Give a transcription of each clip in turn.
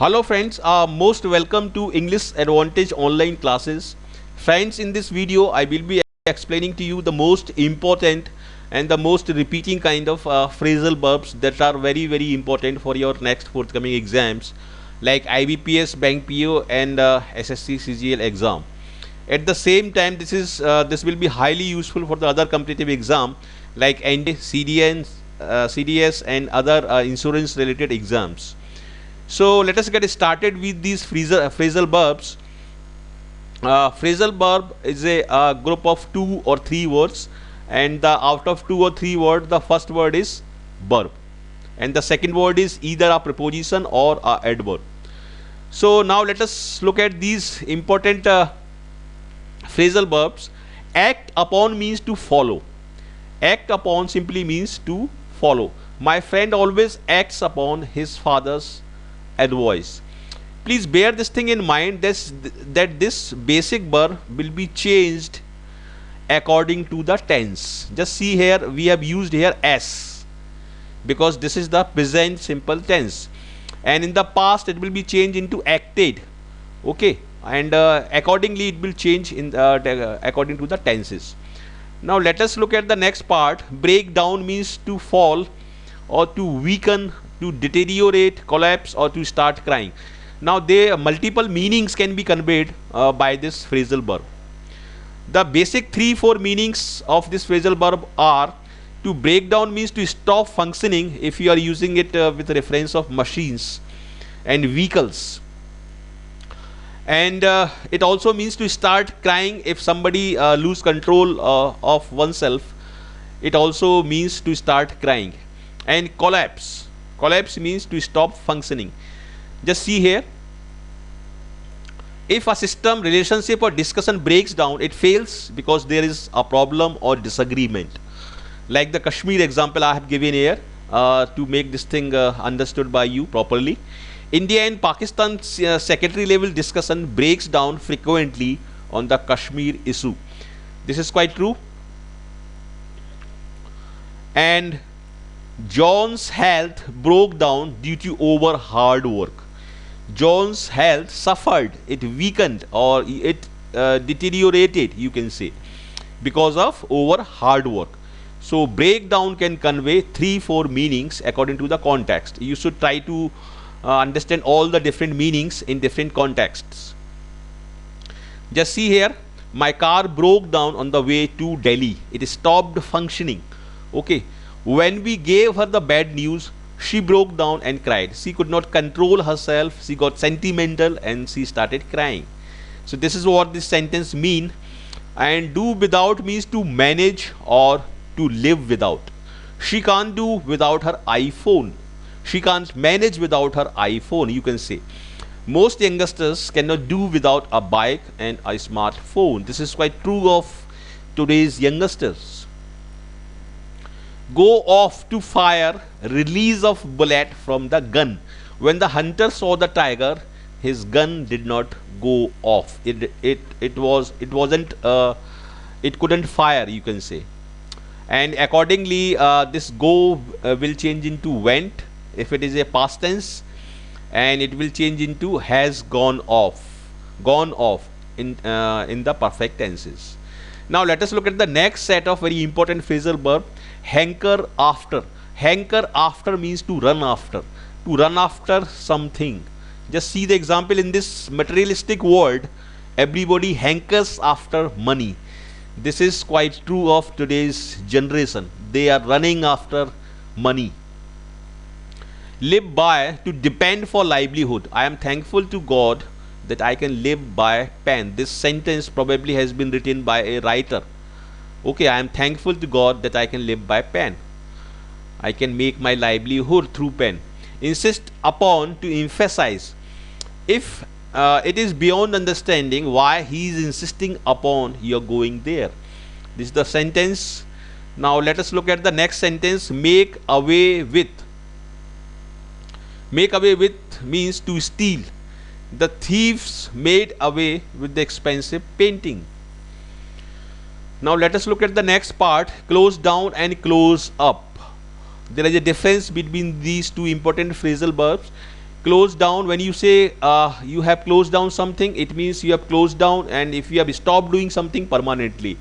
Hello friends, most welcome to English Advantage online classes. Friends, in this video I will be explaining to you the most important and the most repeating kind of phrasal verbs that are very important for your next forthcoming exams like IBPS, Bank PO and SSC CGL exam. At the same time, this will be highly useful for the other competitive exam like ND, CDS and other insurance related exams. So let us get started with these phrasal verbs. Phrasal verb is a group of 2 or 3 words, and out of 2 or 3 words, the first word is verb and the second word is either a preposition or a adverb. So now let us look at these important phrasal verbs. Act upon means to follow. Act upon simply means to follow. My friend always acts upon his father's advice. Please bear this thing in mind, that this basic verb will be changed according to the tense. Just see here, we have used here s because this is the present simple tense, and in the past it will be changed into acted. Okay, and accordingly it will change in according to the tenses. Now let us look at the next part. Break down means to fall or to weaken, to deteriorate, collapse or to start crying. Now there multiple meanings can be conveyed by this phrasal verb. The basic 3-4 meanings of this phrasal verb are: to break down means to stop functioning if you are using it with reference of machines and vehicles, and it also means to start crying if somebody lose control of oneself. It also means to start crying. And collapse means to stop functioning. Just see here, if a system, relationship or discussion breaks down, it fails because there is a problem or disagreement. Like the Kashmir example I have given here to make this thing understood by you properly. India and Pakistan's secretary level discussion breaks down frequently on the Kashmir issue. This is quite true. And John's health broke down due to over hard work. John's health suffered, it weakened or it deteriorated, you can say, because of over hard work. So breakdown can convey 3-4 meanings according to the context. You should try to understand all the different meanings in different contexts. Just see here, my car broke down on the way to Delhi. It stopped functioning. Okay, when we gave her the bad news, she broke down and cried. She could not control herself. She got sentimental and she started crying. So this is what this sentence mean. And do without means to manage or to live without. She can't do without her iPhone. She can't manage without her iPhone, you can say. Most youngsters cannot do without a bike and a smartphone. This is quite true of today's youngsters. Go off to fire, release of bullet from the gun. When the hunter saw the tiger, his gun did not go off. It couldn't fire, you can say. And accordingly, this go will change into went if it is a past tense, and it will change into has gone off in the perfect tenses. Now let us look at the next set of very important phrasal verb. Hanker after. Hanker after means to run after something. Just see the example in this materialistic world. Everybody hankers after money. This is quite true of today's generation. They are running after money. Live by, to depend for livelihood. I am thankful to God that I can live by pen. This sentence probably has been written by a writer. Okay, I am thankful to God that I can live by pen. I can make my livelihood through pen. Insist upon, to emphasize. If it is beyond understanding why he is insisting upon your going there. This is the sentence. Now let us look at the next sentence. Make away with. Make away with means to steal. The thieves made away with the expensive painting. Now let us look at the next part. Close down and close up. There is a difference between these two important phrasal verbs. Close down, when you say you have closed down something, it means you have closed down, and if you have stopped doing something permanently.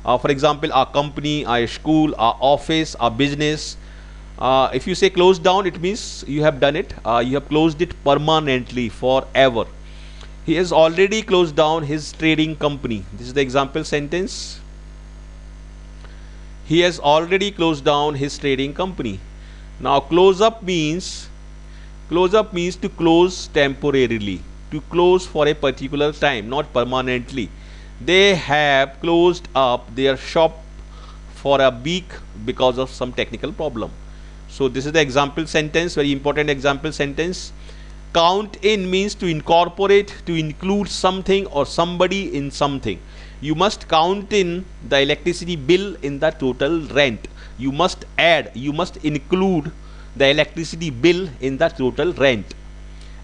For example, our company, our school, our office, our business. If you say closed down, it means you have done it, you have closed it permanently, forever. He has already closed down his trading company. This is the example sentence. He has already closed down his trading company. Now close up means to close temporarily, to close for a particular time, not permanently. They have closed up their shop for a week because of some technical problem. So this is the example sentence, very important example sentence. Count in means to incorporate, to include something or somebody in something. You must count in the electricity bill in the total rent. You must add, you must include the electricity bill in the total rent.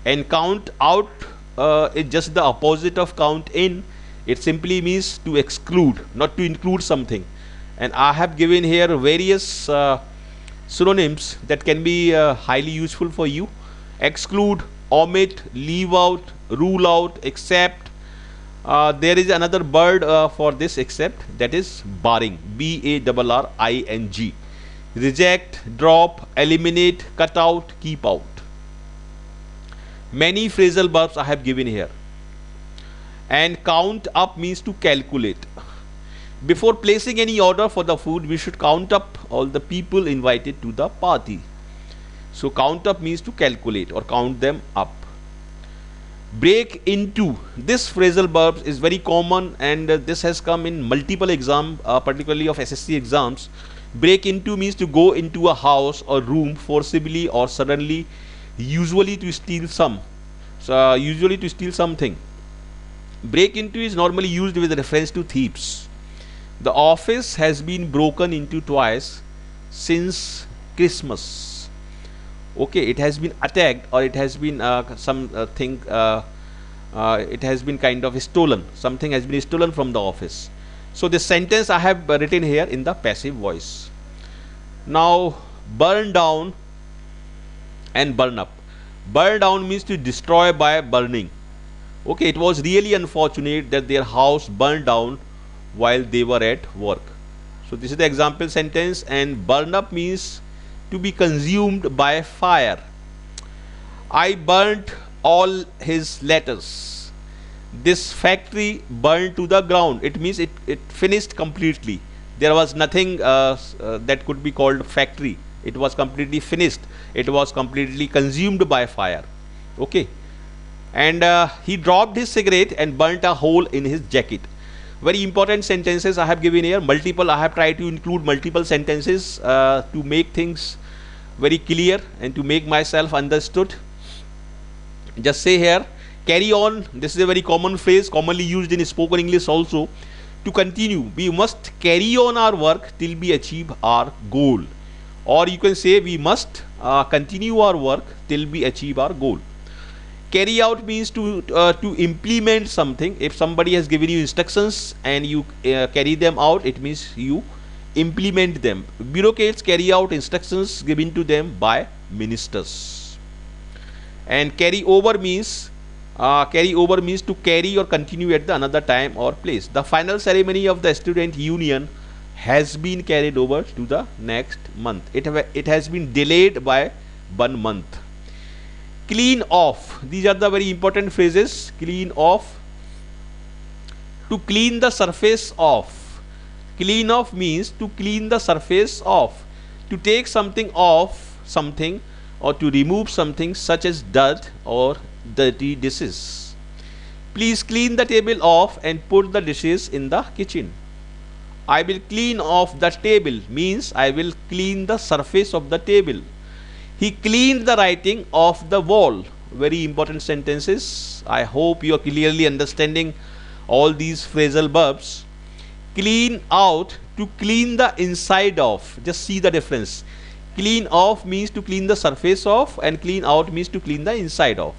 And count out is just the opposite of count in. It simply means to exclude, not to include something. And I have given here various synonyms that can be highly useful for you. Exclude, omit, leave out, rule out, except. There is another word for this except, that is barring, B-A-R-R-I-N-G. Reject, drop, eliminate, cut out, keep out. Many phrasal verbs I have given here. And count up means to calculate. Before placing any order for the food, we should count up all the people invited to the party. So count up means to calculate or count them up. Break into, this phrasal verb is very common, and this has come in multiple exams, particularly of SSC exams. Break into means to go into a house or room forcibly or suddenly, usually to steal something. Break into is normally used with reference to thieves. The office has been broken into twice since Christmas. Okay, it has been attacked, or it has been it has been kind of stolen. Something has been stolen from the office. So this sentence I have written here in the passive voice. Now burn down and burn up. Burn down means to destroy by burning. Okay, it was really unfortunate that their house burned down while they were at work. So this is the example sentence. And burn up means to be consumed by fire. I burnt all his letters. This factory burned to the ground. It means it finished completely. There was nothing that could be called factory. It was completely finished. It was completely consumed by fire. Okay. And he dropped his cigarette and burnt a hole in his jacket. Very important sentences I have given here. Multiple, I have tried to include multiple sentences to make things very clear and to make myself understood. Just say here, carry on. This is a very common phrase, commonly used in spoken English also. To continue, we must carry on our work till we achieve our goal. Or you can say we must continue our work till we achieve our goal. Carry out means to implement something. If somebody has given you instructions and you carry them out, it means you implement them. Bureaucrats carry out instructions given to them by ministers. And carry over means to carry or continue at the another time or place. The final ceremony of the student union has been carried over to the next month. It has been delayed by 1 month. Clean off. These are the very important phrases. Clean off. To clean the surface off. Clean off means to clean the surface off. To take something off something, or to remove something such as dirt or dirty dishes. Please clean the table off and put the dishes in the kitchen. I will clean off the table means I will clean the surface of the table. He cleaned the writing off the wall. Very important sentences. I hope you are clearly understanding all these phrasal verbs. Clean out, to clean the inside off. Just see the difference. Clean off means to clean the surface off, and clean out means to clean the inside off.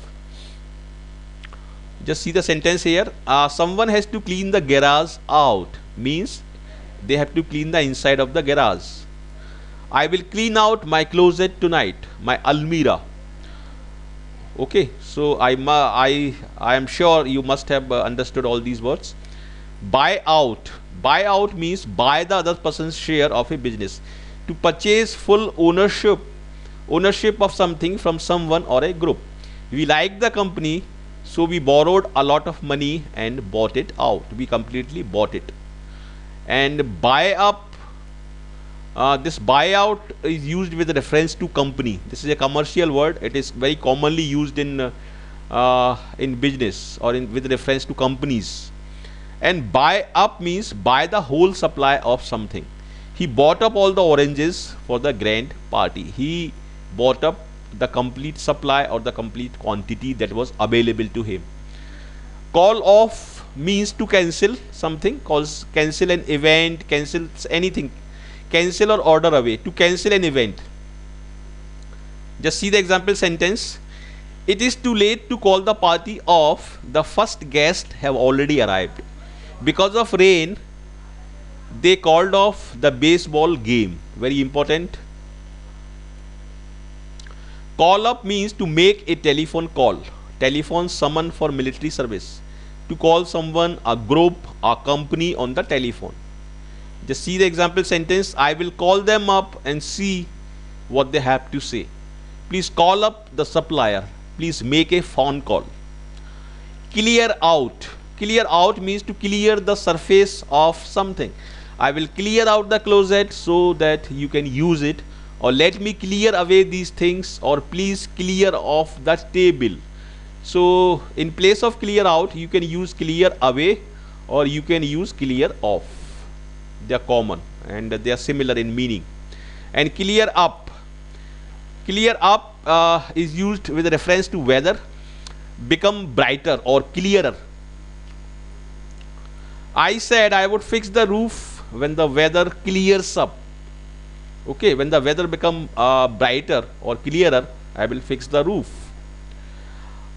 Just see the sentence here. Someone has to clean the garage out means they have to clean the inside of the garage. I will clean out my closet tonight, my almirah. Okay, so I am sure you must have understood all these words. Buy out. Buy out means buy the other person's share of a business. To purchase full ownership of something from someone or a group. We like the company, so we borrowed a lot of money and bought it out. We completely bought it. And buy up, this buyout is used with reference to company. This is a commercial word. It is very commonly used in business or with reference to companies. And buy up means buy the whole supply of something. He bought up all the oranges for the grand party. He bought up the complete supply or the complete quantity that was available to him. Call off means to cancel something. Cancel an event, cancel anything, cancel or order away. To cancel an event. Just see the example sentence. It is too late to call the party off. The first guests have already arrived. Because of rain, they called off the baseball game. Very important. Call up means to make a telephone call. Telephone summon for military service. To call someone, a group, a company on the telephone. Just see the example sentence. I will call them up and see what they have to say. Please call up the supplier. Please make a phone call. Clear out. Clear out means to clear the surface of something. I will clear out the closet so that you can use it, or let me clear away these things, or please clear off that table. So in place of clear out, you can use clear away or you can use clear off. They are common and they are similar in meaning. And clear up. Clear up is used with reference to weather. Become brighter or clearer. I said I would fix the roof when the weather clears up. Okay, when the weather become brighter or clearer, I will fix the roof.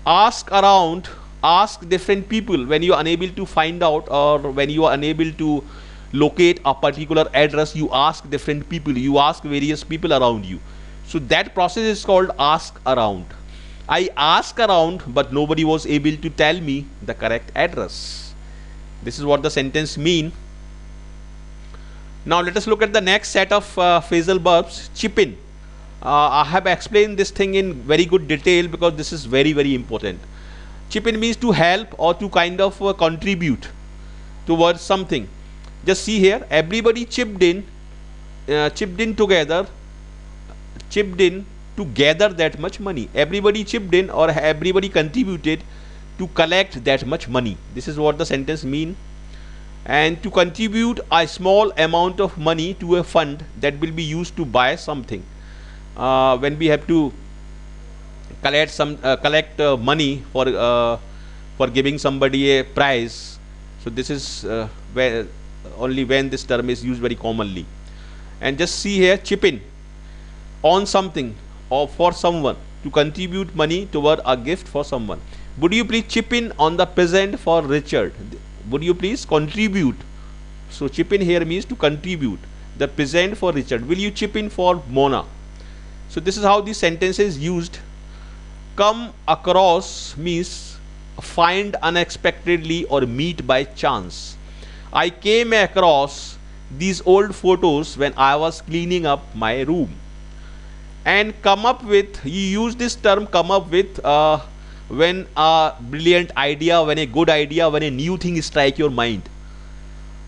Ask around, ask different people when you are unable to find out, or when you are unable to locate a particular address, you ask different people, you ask various people around you. So that process is called ask around. I asked around, but nobody was able to tell me the correct address. This is what the sentence mean. Now let us look at the next set of phrasal verbs. Chip in. I have explained this thing in very good detail because this is very, very important. Chip in means to help or to kind of contribute towards something. Just see here, everybody chipped in together, chipped in to gather that much money. Everybody chipped in or everybody contributed to collect that much money. This is what the sentence mean. And to contribute a small amount of money to a fund that will be used to buy something. When we have to collect money for giving somebody a prize. So this is where only when this term is used very commonly. And just see here, chip in on something or for someone, to contribute money toward a gift for someone. Would you please chip in on the present for Richard? Would you please contribute? So chip in here means to contribute the present for Richard. Will you chip in for Mona? So this is how the sentence is used. Come across means find unexpectedly or meet by chance. I came across these old photos when I was cleaning up my room. And come up with, you use this term come up with when a brilliant idea, when a good idea, when a new thing strike your mind.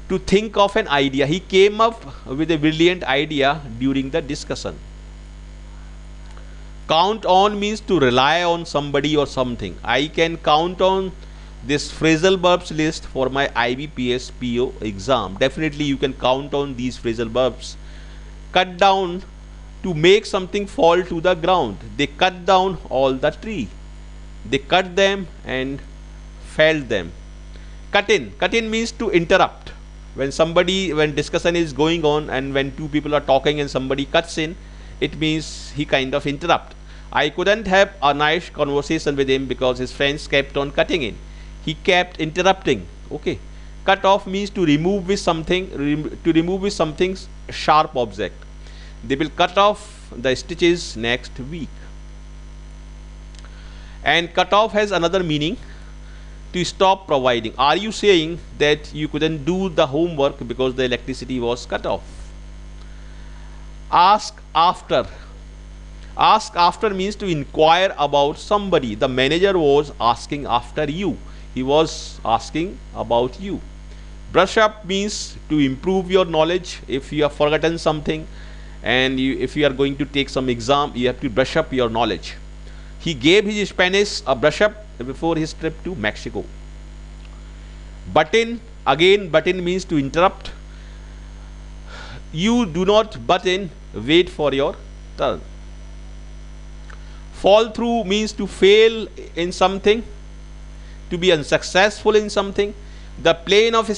To think of an idea. He came up with a brilliant idea during the discussion. Count on means to rely on somebody or something. I can count on this phrasal verbs list for my IBPS PO exam. Definitely you can count on these phrasal verbs. Cut down, to make something fall to the ground. They cut down all the tree. They cut them and felled them. Cut in. Cut in means to interrupt. When discussion is going on and when two people are talking and somebody cuts in, it means he kind of interrupt. I couldn't have a nice conversation with him because his friends kept on cutting in. He kept interrupting. Okay. Cut off means to remove with something, sharp object. They will cut off the stitches next week. And cut off has another meaning, to stop providing. Are you saying that you couldn't do the homework because the electricity was cut off? Ask after. Ask after means to inquire about somebody. The manager was asking after you. He was asking about you. Brush up means to improve your knowledge. If you have forgotten something and if you are going to take some exam, you have to brush up your knowledge. He gave his Spanish a brush up before his trip to Mexico. Butt-in, again butt-in means to interrupt. You do not butt in, wait for your turn. Fall through means to fail in something, to be unsuccessful in something. The plan of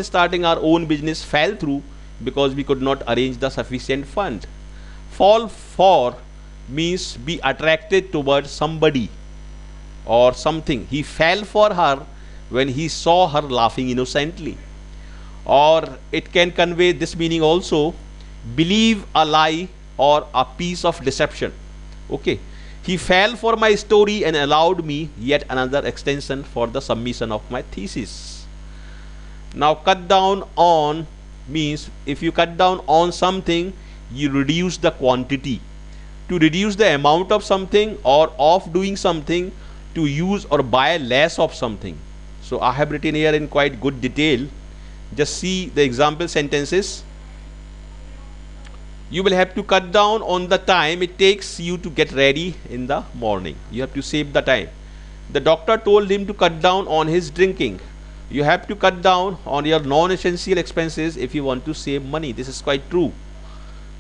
starting our own business fell through because we could not arrange the sufficient fund. Fall for means be attracted towards somebody or something. He fell for her when he saw her laughing innocently. Or it can convey this meaning also, believe a lie or a piece of deception. Okay, he fell for my story and allowed me yet another extension for the submission of my thesis. Now cut down on means if you cut down on something, you reduce the quantity. To reduce the amount of something or of doing something, to use or buy less of something. So I have written here in quite good detail. Just see the example sentences. You will have to cut down on the time it takes you to get ready in the morning. You have to save the time. The doctor told him to cut down on his drinking. You have to cut down on your non-essential expenses if you want to save money. This is quite true.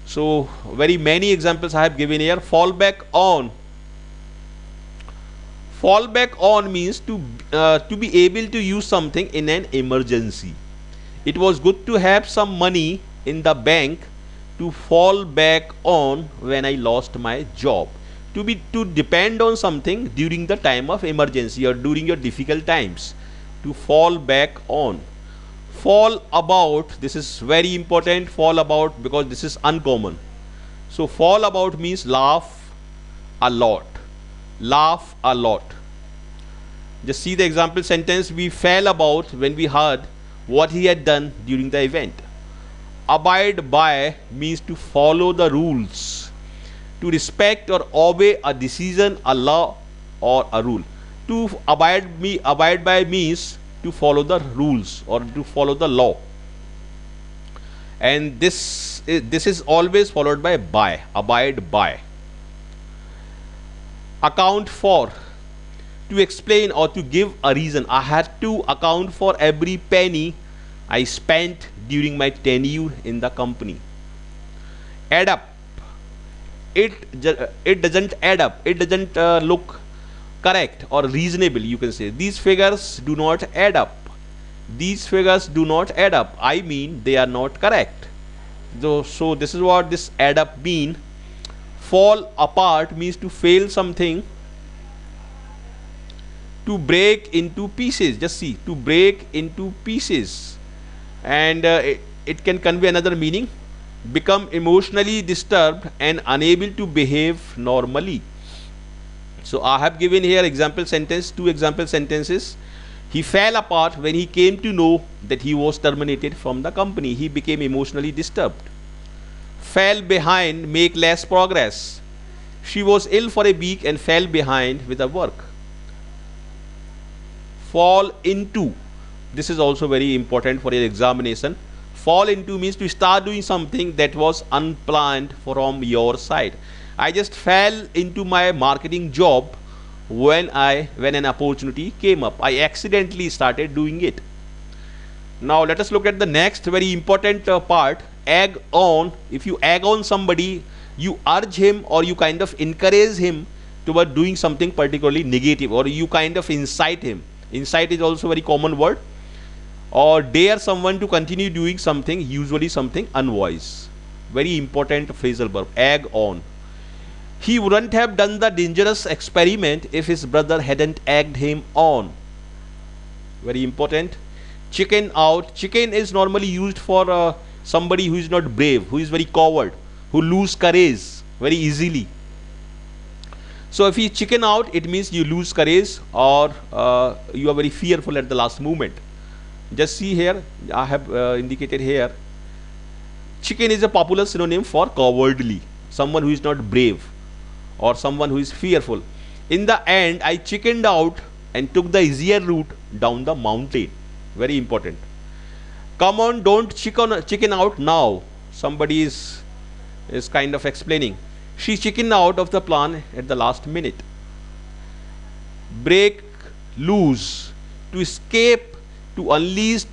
So very many examples I have given here. Fall back on. Fall back on means to be able to use something in an emergency. It was good to have some money in the bank to fall back on when I lost my job. To depend on something during the time of emergency or during your difficult times. To fall back on. Fall about, this is very important, fall about, because this is uncommon. So fall about means laugh a lot. Laugh a lot. Just see the example sentence. We fell about when we heard what he had done during the event. Abide by means to follow the rules, to respect or obey a decision, a law or a rule. To abide by means to follow the rules or to follow the law, and this is always followed by, abide by. Account for, to explain or to give a reason. I had to account for every penny I spent during my tenure in the company. Add up. It doesn't add up. It doesn't look correct or reasonable, you can say. These figures do not add up. These figures do not add up. I mean they are not correct. So this is what this add up mean. Fall apart means to fail something. To break into pieces. Just see, to break into pieces. And it can convey another meaning. Become emotionally disturbed and unable to behave normally. So I have given here example sentence, two example sentences. He fell apart when he came to know that he was terminated from the company. He became emotionally disturbed. Fell behind, make less progress. She was ill for a week and fell behind with her work. Fall into. This is also very important for your examination. Fall into means to start doing something that was unplanned from your side. I just fell into my marketing job when an opportunity came up. I accidentally started doing it. Now let us look at the next very important part. Egg on. If you egg on somebody, you urge him or you kind of encourage him toward doing something particularly negative, or you kind of incite him. Incite is also a very common word. Or dare someone to continue doing something, usually something unwise. Very important phrasal verb. Egg on. He wouldn't have done the dangerous experiment if his brother hadn't egged him on. Very important. Chicken out. Chicken is normally used for somebody who is not brave, who is very coward, who lose courage very easily. So if you chicken out, it means you lose courage, or you are very fearful at the last moment. Just see here, I have indicated here, chicken is a popular synonym for cowardly, someone who is not brave or someone who is fearful. In the end, I chickened out and took the easier route down the mountain. Very important. Come on, don't chicken out now. Somebody is kind of explaining. She chickened out of the plan at the last minute. Break loose, to escape, to unleash,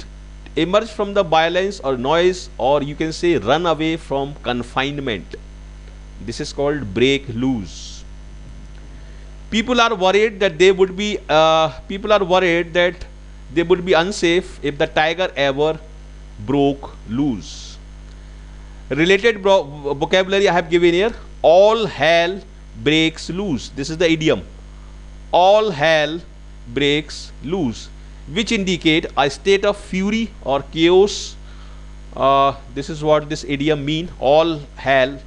emerge from the violence or noise, or you can say run away from confinement. This is called break loose. People are worried that they would be unsafe if the tiger ever broke loose. Related vocabulary I have given here. All hell breaks loose. This is the idiom. All hell breaks loose, which indicate a state of fury or chaos. This is what this idiom mean. All hell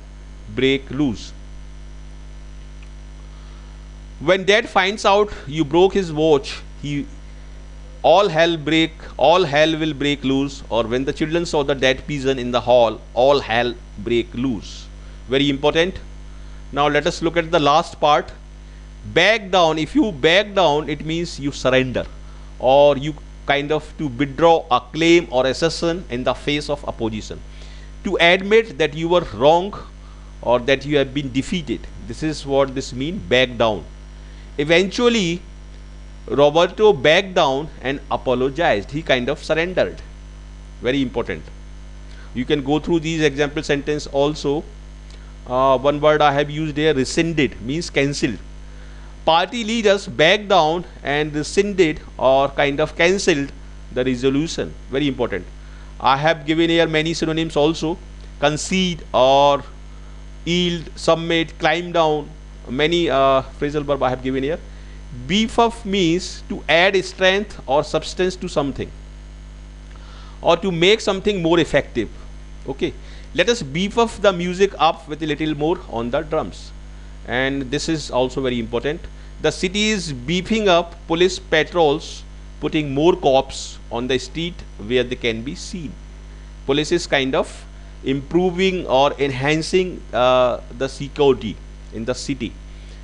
break loose. When dad finds out you broke his watch, all hell will break loose. Or when the children saw the dead pigeon in the hall, all hell break loose. Very important. Now let us look at the last part. Back down. If you back down, it means you surrender, or you kind of to withdraw a claim or assertion in the face of opposition. To admit that you were wrong or that you have been defeated. This is what this means, back down. Eventually, Roberto backed down and apologized. He kind of surrendered. Very important. You can go through these example sentence also. One word I have used here, rescinded, means cancelled. Party leaders backed down and rescinded or kind of cancelled the resolution. Very important. I have given here many synonyms also. Concede or yield, submit, climb down. Many phrasal verb I have given here. Beef up means to add strength or substance to something, or to make something more effective. Okay, let us beef up the music up with a little more on the drums. And this is also very important. The city is beefing up police patrols, putting more cops on the street where they can be seen. Police is kind of improving or enhancing the security in the city.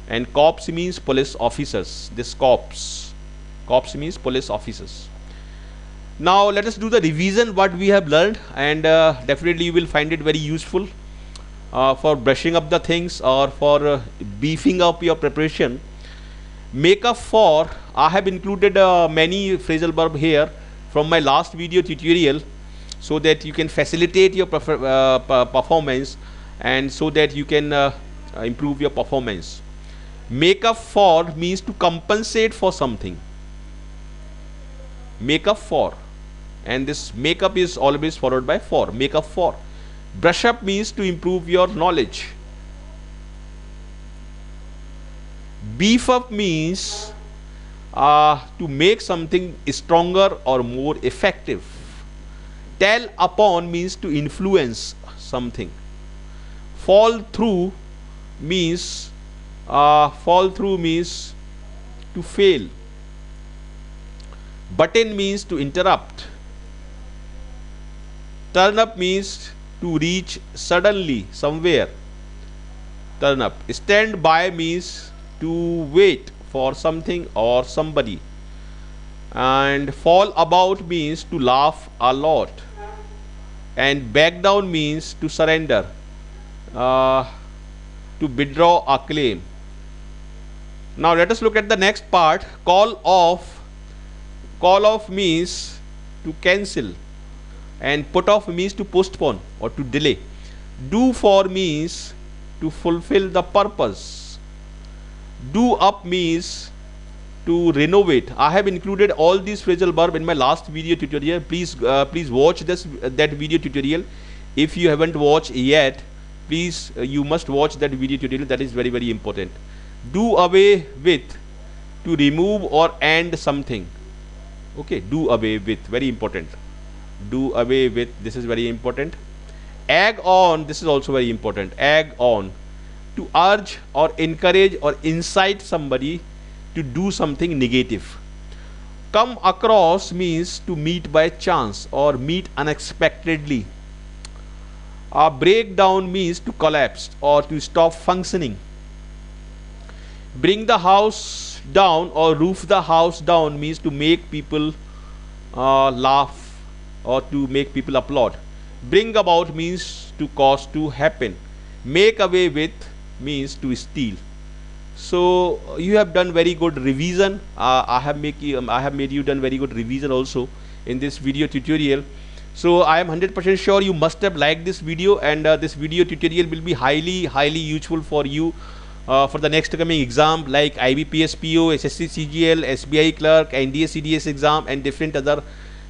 And cops means police officers. This cops means police officers. Now let us do the revision what we have learned, and definitely you will find it very useful for brushing up the things or for beefing up your preparation. Make up for, I have included many phrasal verb here from my last video tutorial, so that you can facilitate your performance, and so that you can improve your performance. Make up for means to compensate for something. Make up for, and this make up is always followed by for. Make up for. Brush up means to improve your knowledge. Beef up means to make something stronger or more effective. Tell upon means to influence something. Fall through means to fail. Button means to interrupt. Turn up means to reach suddenly somewhere. Turn up. Stand by means to wait for something or somebody. And fall about means to laugh a lot. And back down means to surrender, to withdraw a claim. Now let us look at the next part. Call off. Call off means to cancel, and put off means to postpone or to delay. Do for means to fulfill the purpose. Do up means to renovate. I have included all these phrasal verb in my last video tutorial. Please watch that video tutorial. If you haven't watched yet, please you must watch that video tutorial. That is very, very important. Do away with, to remove or end something. Okay, do away with, very important. Do away with, this is very important. Egg on, this is also very important. Egg on, to urge or encourage or incite somebody to do something negative. Come across means to meet by chance or meet unexpectedly. A breakdown means to collapse or to stop functioning. Bring the house down or roof the house down means to make people laugh or to make people applaud. Bring about means to cause to happen. Make away with means to steal. So you have done very good revision. I have made you done very good revision also in this video tutorial. So I am 100% sure you must have liked this video, and this video tutorial will be highly useful for you for the next coming exam like IBPS PO, SSC CGL, SBI Clerk, NDA CDS exam, and different other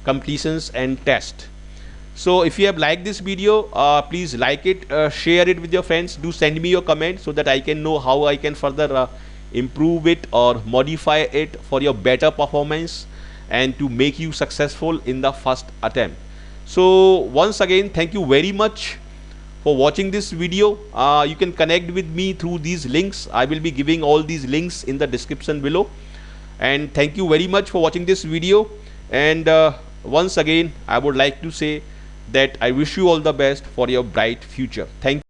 completions and tests. So if you have liked this video, please like it, share it with your friends. Do send me your comment so that I can know how I can further improve it or modify it for your better performance and to make you successful in the first attempt. So once again, thank you very much for watching this video. You can connect with me through these links. I will be giving all these links in the description below. And thank you very much for watching this video. And once again, I would like to say that I wish you all the best for your bright future. Thank you.